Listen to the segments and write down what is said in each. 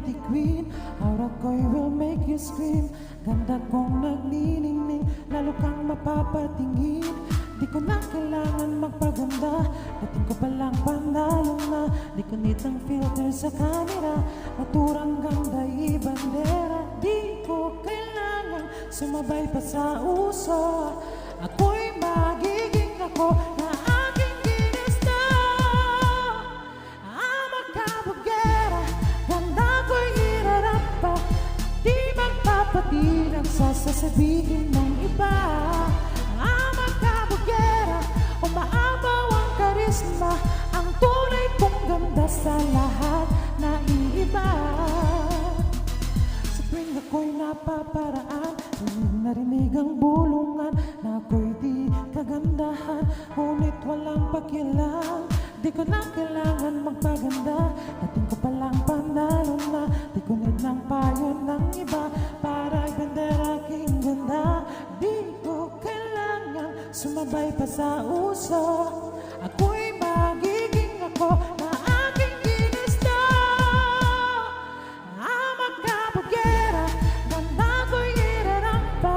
pretty queen. Aura ko'y will make you scream. Ganda kong nagniningning, lalo kang mapapatingin. Di ko na kailangan magpaganda, dating ko palang panalo na. Di ko need ng filter sa camera, naturang ganda ibandera. Di ko kailangan sumabay pa sa uso, ako'y magiging ako na aking ginusto. Ama kabugera, ganda ko'y irarampa, di magpapatinag sa sasabihin ng iba. Ama kabugera, umaabaw ang karisma, ang tunay kong ganda sa lahat na iiba. Sa tuwing ako'y napaparaan, narinig ang bulungan na ako'y di kagandahan, ngunit walang pakialam. Di ko na kailangan magpaganda, dating ko palang panalo na. Di ko need ng payo ng iba para ibandera aking ganda. Di ko kailangan sumabay pa sa uso, ako'y magiging ako na aking ginusto. Ama kabugera, ganda ko'y irarampa,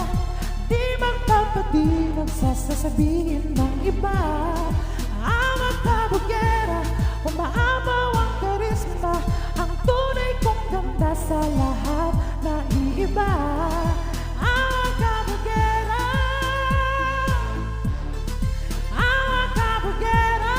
di magpapatinag sa sasabihin ng iba. Ama kabugera, umaabaw ang karisma, ang tunay kong ganda sa lahat na iiba. Ama kabugera, ama kabugera.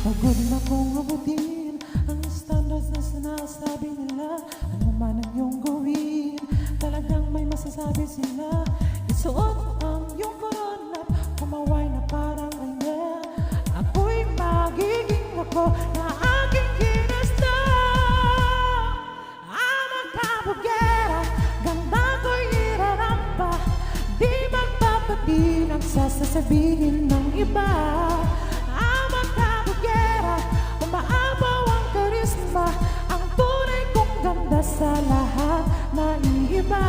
Pagod na kong abutin ang standards na sinasabi nila. Ano man ang iyong gawin, talagang may masasabi sila. Isuot ang iyong corona, kumaway na parang ganyan. Ako'y magiging ako na aking ginusto. Ama kabugera, ganda ko'y irarampa, di magpapatinag sa sasabihin ng iba. Ama kabugera, umaabaw ang karisma, ang tunay kong ganda sa lahat na iiba.